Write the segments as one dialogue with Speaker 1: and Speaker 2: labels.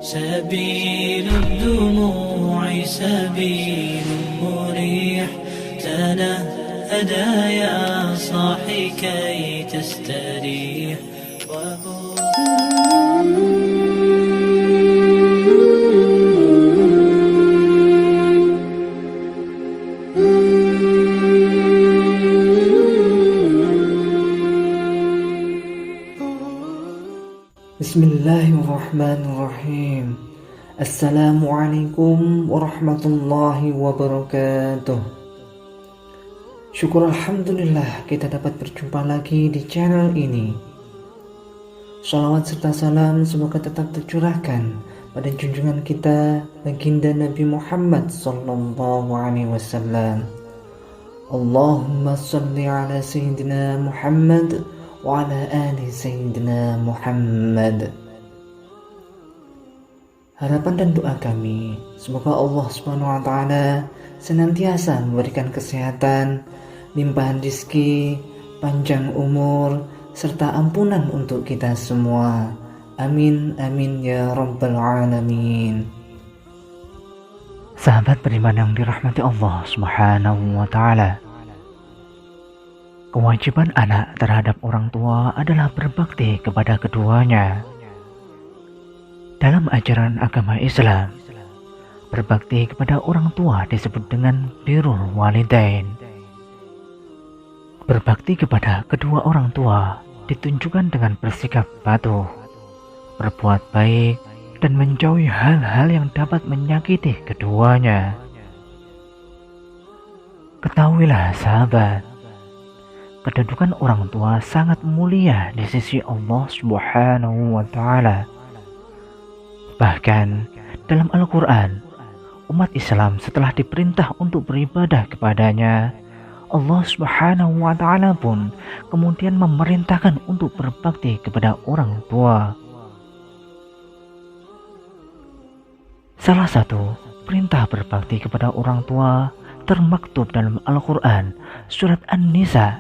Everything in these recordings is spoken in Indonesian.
Speaker 1: سبيل الدموع سبيل مريح، تنهدى يا صاحي كي تستريح.
Speaker 2: Bismillahirrahmanirrahim. Assalamualaikum warahmatullahi wabarakatuh. Syukur alhamdulillah kita dapat berjumpa lagi di channel ini. Shalawat serta salam semoga tetap tercurahkan pada junjungan kita baginda Nabi Muhammad sallallahu alaihi wasallam. Allahumma shalli ala sayyidina Muhammad wa ala ali sayyidina Muhammad. Harapan dan doa kami, semoga Allah Subhanahu wa taala senantiasa memberikan kesehatan, limpahan rezeki, panjang umur, serta ampunan untuk kita semua. Amin amin ya rabbal alamin. Sahabat beriman yang dirahmati Allah Subhanahu wa taala, kewajiban anak terhadap orang tua adalah berbakti kepada keduanya. Dalam ajaran agama Islam, berbakti kepada orang tua disebut dengan birrul walidain. Berbakti kepada kedua orang tua ditunjukkan dengan bersikap patuh, berbuat baik, dan menjauhi hal-hal yang dapat menyakiti keduanya. Ketahuilah sahabat, kedudukan orang tua sangat mulia di sisi Allah Subhanahu wa taala. Bahkan dalam Al-Quran, umat Islam setelah diperintah untuk beribadah kepadanya, Allah Subhanahu wa taala pun kemudian memerintahkan untuk berbakti kepada orang tua. Salah satu perintah berbakti kepada orang tua termaktub dalam Al-Quran surat An-Nisa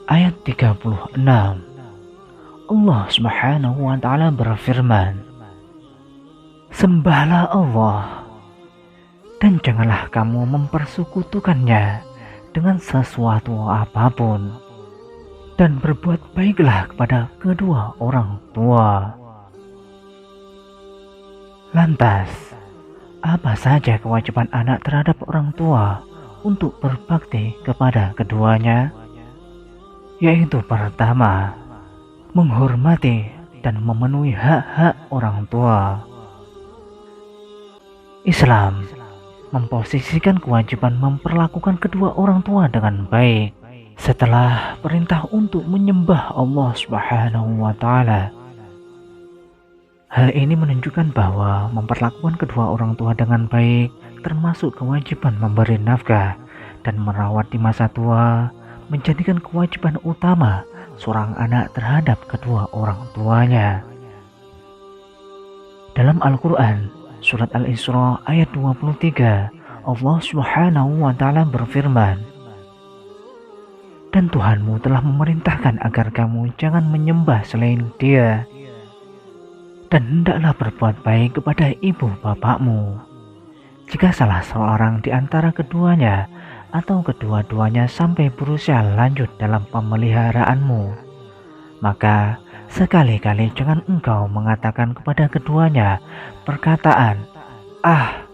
Speaker 2: ayat 36. Allah Subhanahu wa taala berfirman, "Sembahlah Allah dan janganlah kamu mempersekutukannya dengan sesuatu apapun, dan berbuat baiklah kepada kedua orang tua." Lantas, apa saja kewajiban anak terhadap orang tua untuk berbakti kepada keduanya? Yaitu pertama, menghormati dan memenuhi hak-hak orang tua. Islam memposisikan kewajiban memperlakukan kedua orang tua dengan baik setelah perintah untuk menyembah Allah Subhanahu wa taala. Hal ini menunjukkan bahwa memperlakukan kedua orang tua dengan baik termasuk kewajiban memberi nafkah dan merawat di masa tua, menjadikan kewajiban utama seorang anak terhadap kedua orang tuanya. Dalam Al-Quran, surat Al-Isra ayat 23, Allah Subhanahu wa taala berfirman, "Dan Tuhanmu telah memerintahkan agar kamu jangan menyembah selain Dia, dan hendaklah berbuat baik kepada ibu bapakmu. Jika salah seorang di antara keduanya atau kedua-duanya sampai berusia lanjut dalam pemeliharaanmu, maka sekali-kali jangan engkau mengatakan kepada keduanya perkataan 'ah',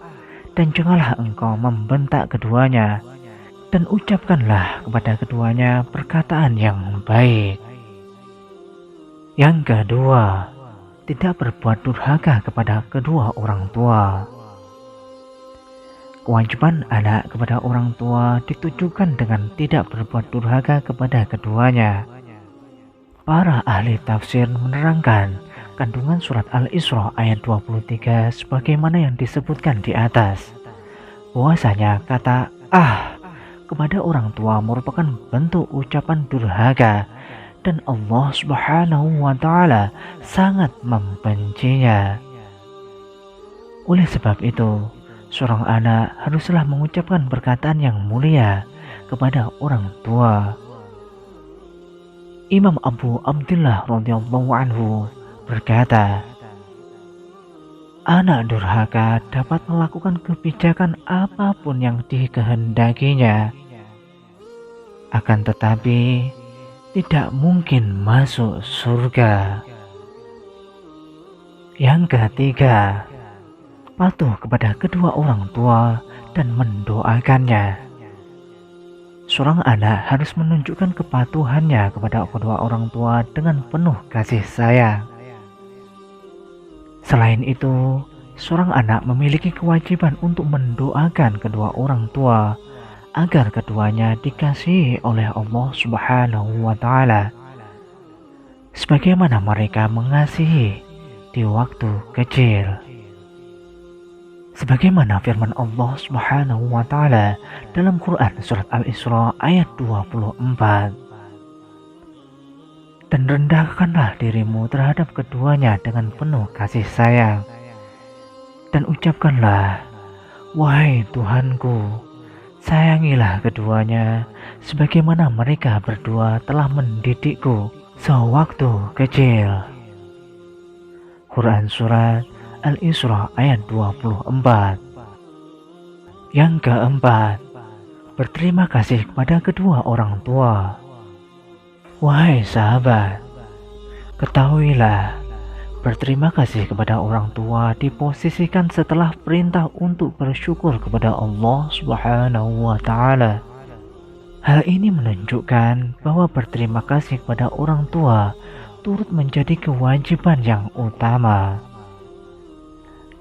Speaker 2: dan janganlah engkau membentak keduanya, dan ucapkanlah kepada keduanya perkataan yang baik." Yang kedua, tidak berbuat durhaka kepada kedua orang tua. Kewajiban anak kepada orang tua ditujukan dengan tidak berbuat durhaka kepada keduanya. Para ahli tafsir menerangkan kandungan surat Al-Isra ayat 23 sebagaimana yang disebutkan di atas, bahwasanya kata "ah" kepada orang tua merupakan bentuk ucapan durhaka, dan Allah Subhanahu wa taala sangat membencinya. Oleh sebab itu, seorang anak haruslah mengucapkan perkataan yang mulia kepada orang tua. Imam Abu Abdullah radhiyallahu anhu berkata, Anak durhaka dapat melakukan kebijakan apapun yang dikehendakinya, akan tetapi tidak mungkin masuk surga. Yang ketiga, patuh kepada kedua orang tua dan mendoakannya. Seorang anak harus menunjukkan kepatuhannya kepada kedua orang tua dengan penuh kasih sayang. Selain itu, seorang anak memiliki kewajiban untuk mendoakan kedua orang tua agar keduanya dikasihi oleh Allah Subhanahu wa Ta'ala, sebagaimana mereka mengasihi di waktu kecil. Sebagaimana firman Allah Subhanahu wa Ta'ala dalam Quran surat Al-Isra ayat 24. Dan rendahkanlah dirimu terhadap keduanya dengan penuh kasih sayang, dan ucapkanlah, wahai Tuhanku, sayangilah keduanya sebagaimana mereka berdua telah mendidikku sewaktu kecil. Quran surat Al-Isra ayat 24. Yang keempat, berterima kasih kepada kedua orang tua. Wahai sahabat, ketahuilah, berterima kasih kepada orang tua diposisikan setelah perintah untuk bersyukur kepada Allah Subhanahu wa Ta'ala. Hal ini menunjukkan bahwa berterima kasih kepada orang tua turut menjadi kewajiban yang utama.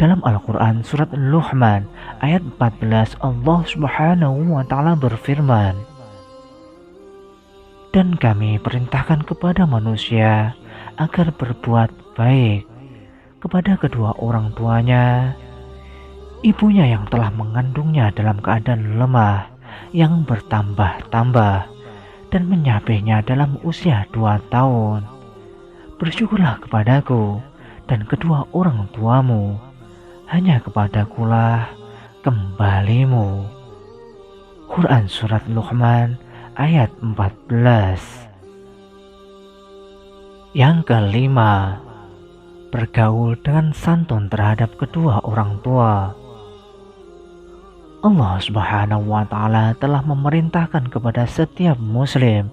Speaker 2: Dalam Al-Quran surat Luqman ayat 14, Allah Subhanahu wa Ta'ala berfirman, dan kami perintahkan kepada manusia agar berbuat baik kepada kedua orang tuanya, ibunya yang telah mengandungnya dalam keadaan lemah yang bertambah-tambah dan menyapihnya dalam usia 2 tahun. Bersyukurlah kepadaku dan kedua orang tuamu, hanya kepadakulah kembalimu. Quran surat Luqman ayat 14. Yang kelima, bergaul dengan santun terhadap kedua orang tua. Allah Subhanahu wa Ta'ala telah memerintahkan kepada setiap muslim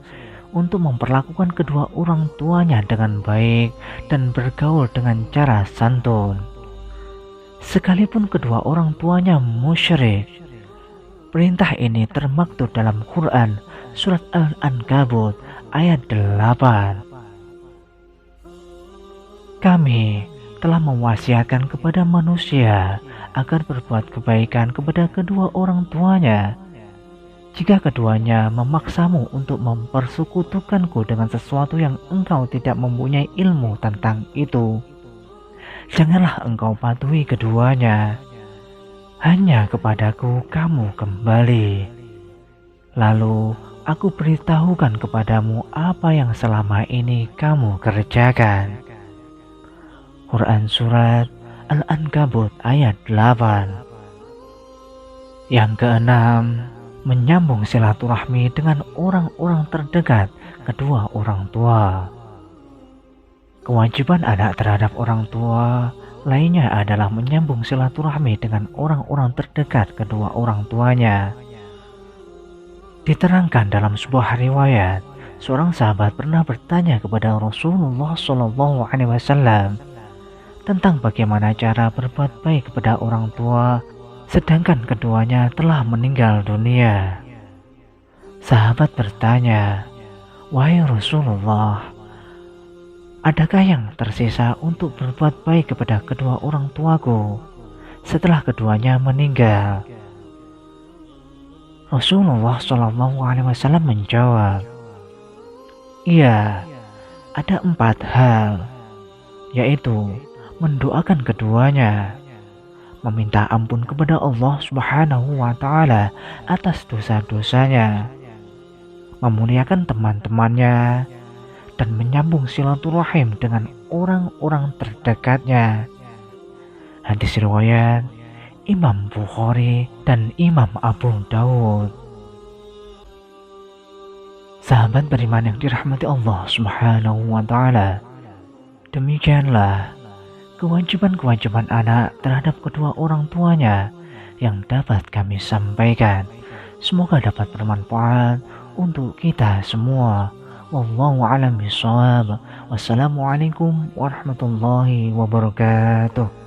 Speaker 2: untuk memperlakukan kedua orang tuanya dengan baik dan bergaul dengan cara santun. Sekalipun kedua orang tuanya musyrik, perintah ini termaktub dalam Quran surat Al-Ankabut ayat 8. Kami telah mewasiatkan kepada manusia agar berbuat kebaikan kepada kedua orang tuanya. Jika keduanya memaksamu untuk mempersekutukanku dengan sesuatu yang engkau tidak mempunyai ilmu tentang itu, janganlah engkau patuhi keduanya. Hanya kepadaku kamu kembali. Lalu aku beritahukan kepadamu apa yang selama ini kamu kerjakan. Quran surat Al-Ankabut ayat 8. Yang keenam, menyambung silaturahmi dengan orang-orang terdekat kedua orang tua. Kewajiban anak terhadap orang tua lainnya adalah menyambung silaturahmi dengan orang-orang terdekat kedua orang tuanya. Diterangkan dalam sebuah riwayat, seorang sahabat pernah bertanya kepada Rasulullah SAW tentang bagaimana cara berbuat baik kepada orang tua sedangkan keduanya telah meninggal dunia. Sahabat bertanya, wahai Rasulullah, adakah yang tersisa untuk berbuat baik kepada kedua orang tuaku setelah keduanya meninggal? Rasulullah SAW menjawab, iya, ada 4 hal, yaitu mendoakan keduanya, meminta ampun kepada Allah Subhanahu wa Ta'ala atas dosa-dosanya, memuliakan teman-temannya, dan menyambung silaturahim dengan orang-orang terdekatnya. Hadis riwayat Imam Bukhari dan Imam Abu Dawud. Sahabat beriman yang dirahmati Allah Subhanahu wa Ta'ala, demikianlah kewajiban-kewajiban anak terhadap kedua orang tuanya yang dapat kami sampaikan. Semoga dapat bermanfaat untuk kita semua. Wallahu a'lam bishawab. Wassalamualaikum warahmatullahi wabarakatuh.